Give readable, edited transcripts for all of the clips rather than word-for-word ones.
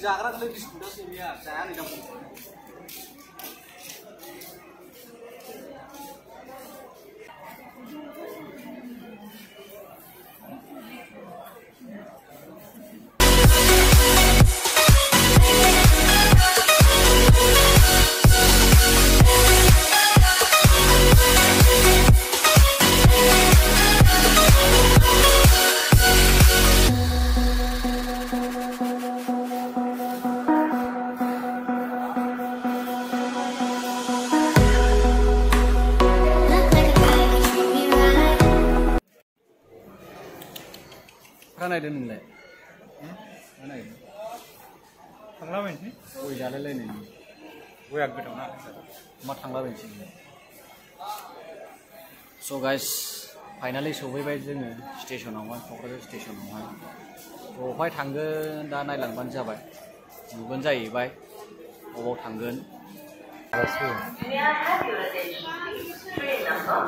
जाग्राखौलाय बिस्कुटासो गैया जाया नै दाम नायदों नोंलाय नायदों थांलाबायनोसै गय जालायलायनायनि गया गोथाव ना मा थांलाबायनोसै स' गाइस फाइनालि सौफैबाय जोङो स्टेशनावहाय क'क्राझार स्टेशनावहाय बबेहाय थांगोन दा नायलांबानो जाबाय नुगोन जाहैबाय बबाव थांगोन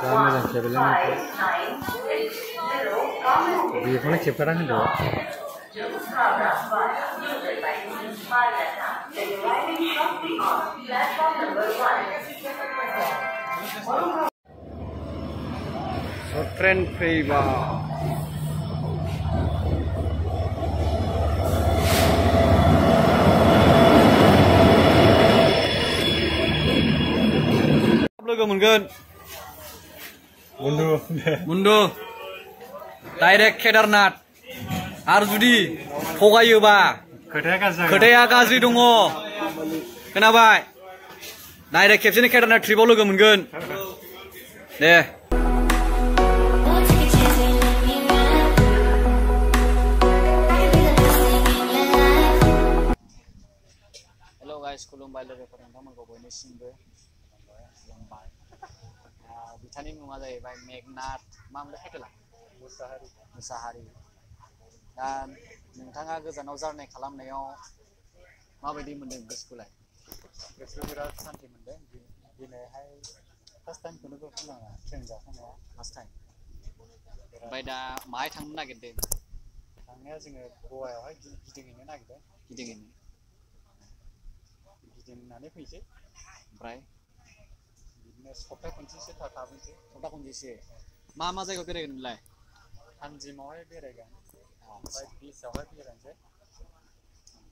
जा मोजां खेबलाय बेखौनो खेबखादां होनदों ट्रेन फैबा लोगो मोनगोन मुन्दु डाइरेक्ट केदारनाथ आरो जुदि थगायोबा खोथाया गाज्रि दङ खोनाबाय डाइरेक्ट खेबसेनो केदारनाथ ट्रिपआव लोगो मोनगोन दे हेल' गाइस खुलुमबाय लोगोफोर नोंथांमोनखौ बयनिसिमबो खुलुमबाय बिथांनि मुङा जाहैबाय मेघनाथ मा मोनलाय टाइटेला मुसाहारि दा नोंथाङा गोजानाव जार्नि खालामनायाव माबायदि मोनदों गोसोखौलाय गोसोखौ बिराद सान्थि मोनदों दिनैहाय फार्स्ट टाइमखौनो बुंनाङा ट्रेन गाखोनाया फार्स्ट टाइम ओमफ्राय दा माहाय थांनो नागिरदों थांनाया जोङो गवायावहाय गिदिंहैनो नागिरदों गिदिंनानै फैसै ओमफ्राय बिदिनो सप्ता खनसेसो थाबोनोसै सप्ता खनसेसो मा जायगायाव बेरायगोन नोंलाय थानजिमावहाय बेरायगोन ओमफ्राय बिचआवहाय बेरायनोसै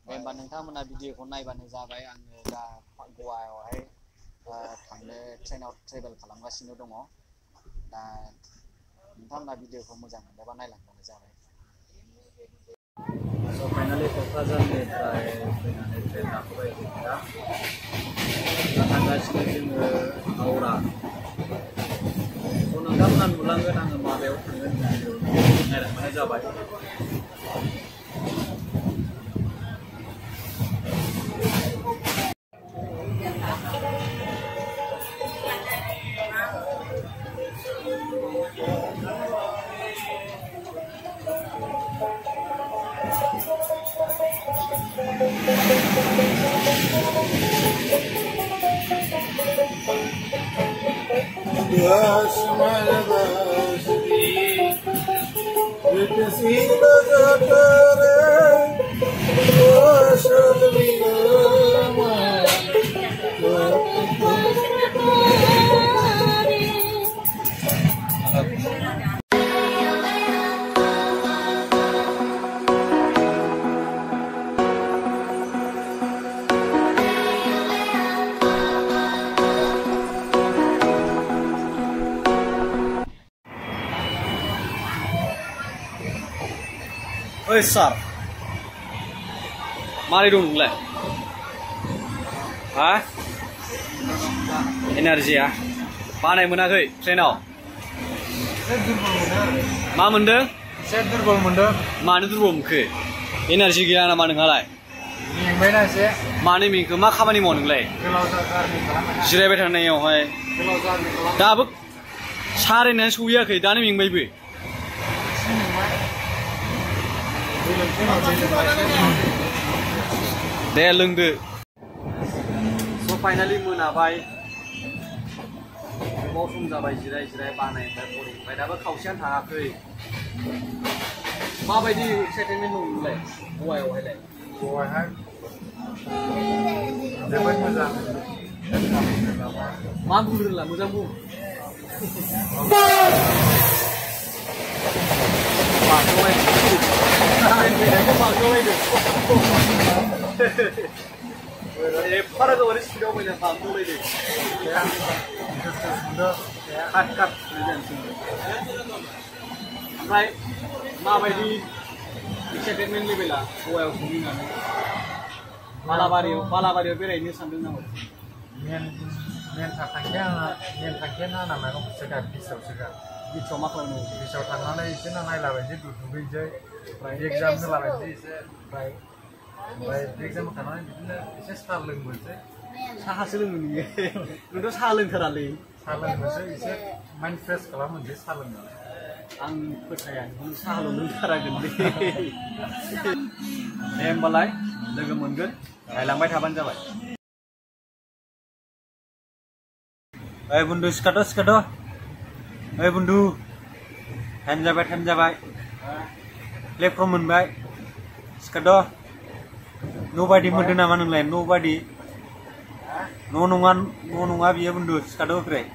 दे होमबा नोंथांमोना भिडिअखौ नायबानो जाबाय आङो दा गवायावहाय थांनो ट्रेनाव ट्रेभेल खालामगासिनो दङ दा नोंथांमोना भिडिअखौ मोजां मोनोबा नायलांबानो जाबाय स' फाइनालि क'क्राझारनिफ्राय फैनानै ट्रेन गाखोबाय दा थांगासिनो जोङो हावड़ा स' नोंथांमोना नुलांगोन आङो माबायाव थांगोन नायलांबानो जाबाय ओइ सार मारै दं नोंलाय हा एनार्जिया बानाय मोनाखै ट्रेनाव मा मोनदों एसे दुरबल मोनदों मानो दुरबल मोनखो एनार्जि गैया नामा नोंहालाय मेंबायना एसे मानो मेंखो मा खामानि मावो नोंलाय जिरायबाय थानायावहाय दाबो सारायनानै सहैयाखै दानो मेंबायबो दे लोंदो स' फाइनालि मोनाबाय गोबाव सम जाबाय जिराय बानायबाय बरिंबाय दाबो खावसेयानो थाङाखै माबायदि एक्साइटेडमेन्ट दं नोंलाय गवायावहाय जोबोद मोजां मा बुंदोंला मोजां बुं Para kau harus sudah banyak tamu lagi. Kat. Sampai, ma bagi excitement level lah. Gua yang kuningan. Palabari berai ini sambil nama. Nien taknya namanya segar pisau segar. Pisau makhluk nu. Pisau tangan lah itu namanya lawan je duduk je. Exam tu lawan je baik. Baik exam karena itu salah lembut. Salah seleng ni. Itu salah kerali. Salah lembut itu mind fresh kalau mungkin salah lembut. Ang percaya, salah lembut keragan ni. Embalai, lega mungkin. Lambai thaban jabai. Bundu skado. Bundu. Hand jabai. Left from Mumbai. Skado. Nobody mungkin nama nung lain. Nobody. No nunga biya bundu skado kre.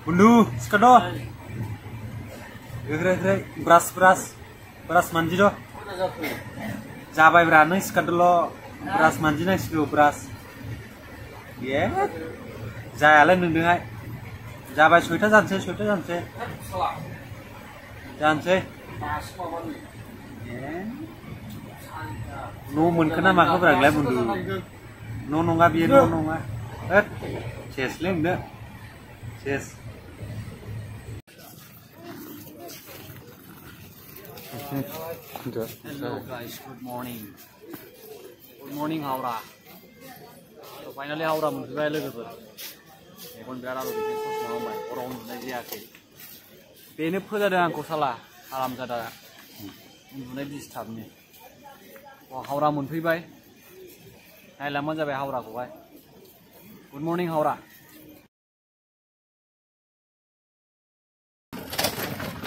Bundu skado. Kre. Brush manjiro. Jabai berani skado lo. Brush manjina skado brush. Yeah. Jalan nungdengai. Jabai suita janse. No mungkin nama kau beranggai bundu. No nunga biar no nunga. Chess lem deh. Chess. Hello guys, good morning. Good morning Haura. So finally Haura muncul lagi tu. Ekon biara lo bikin sos nama mai. Orang Indonesia ke. Bene pada dengan aku salah. Alam jada. Indonesia disturb ni. Wah Haura muncul baik. Hai lama jabai Haura ko baik. Good morning Haura.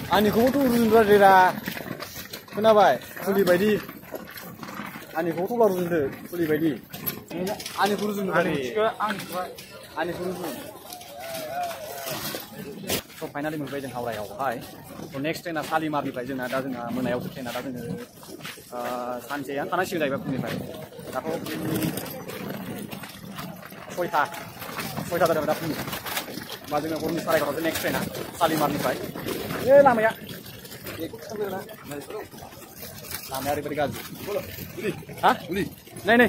Ani kau tu urun berada. Kenapa? Kuli baidi. Ani kau tu baru urun kuli baidi. Ani urun kali. Ani urun. So finally mulai jeng Haura yau. Hai. So next train asali mari baik jeng ada jeng mana yau train ada jeng Sanjay yang karena sih dah ibu ni baik. Tapi Soita dah dapat ni. Bajunya kurang sarai kalau next train asali mari baik. Lama ya. Lama hari bergaji. Hah? Nih. Daina.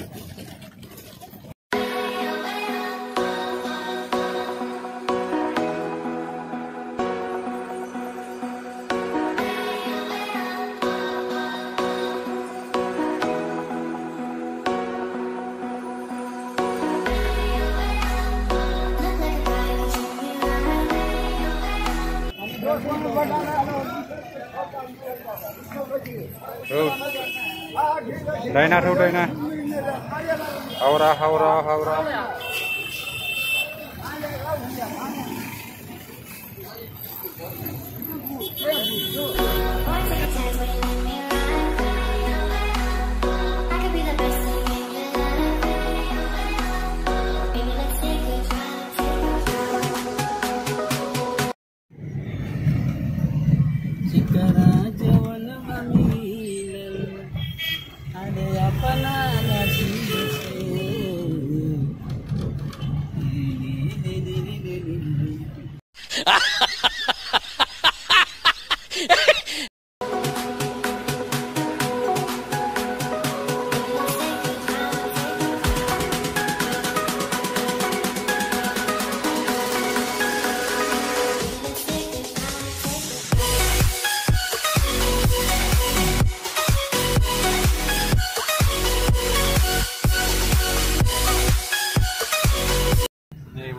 Haura.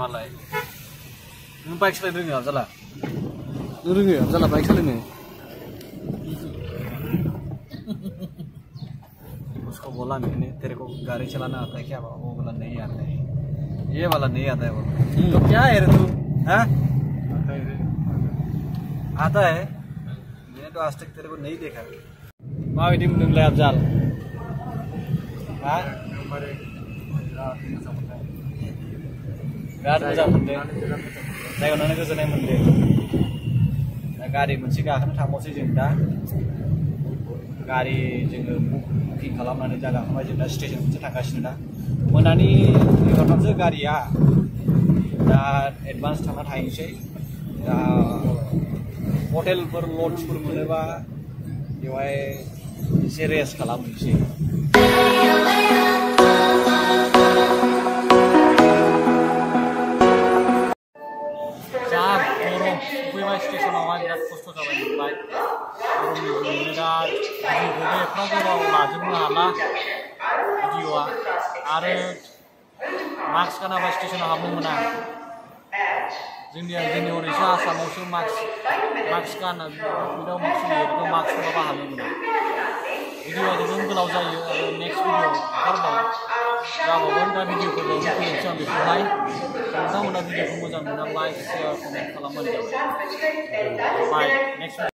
Malai. Baik sekali dengar salah. Dengar salah baik sekali ni. उसको बोला मैंने तेरे को गाड़ी चलाना आता है क्या? वो बोला नहीं आता है. ये वाला नहीं आता है वो. तो क्या है रे तू? हाँ? आता है. मैंने तो आज तक तेरे को नहीं देखा. माँ विधि में नंगला आप जाल. मा एकदमबारे बिराद मोजां मोनदों बिराद मोजां मोनदों नायहरनानै गोजोननाय मोनदों गारि मोनसे गाखोनो थांबावसै जों दा गारि जोङो बुकिं खालामनानै दा गाखोबाय जों दा स्टेसन मोनसे थांगासिनो दा मोनानि 11:00 गारिया दा एडभान्स थांना थाहैनोसै दा हटेलफोर लड्जफोर मोनोबा बेवहाय एसे रेस्ट खालामहैनोसै जा गरम सफैबाय स्टेसनावहाय बिराद खस्थ' जाबाय मोनबाय गरमनि जुनैनो दा भिडिअखौबो एफा गोबाव लाजोबनो हाला भिडिअआ आरो मास्क गानाबा स्टेसनाव हाबनो मोना जोंनि हरैसो आसामावसो मास्क गाना बिदाव मास्क सोलियो मास्क नङाबा हाबनो मोना भिडिअआ जोबोद गोलाव जायो आरो नेक्स्ट भिडिअ ओंखारबाय जाबावगोन दा भिडिअफोरखौ फोजोबसै आं बेखौहाय नोंथांमोना भिडिअखौ मोजां मोना लाइक शेयार कमेन्ट खालामबानो जाबाय बाय नेक्स्ट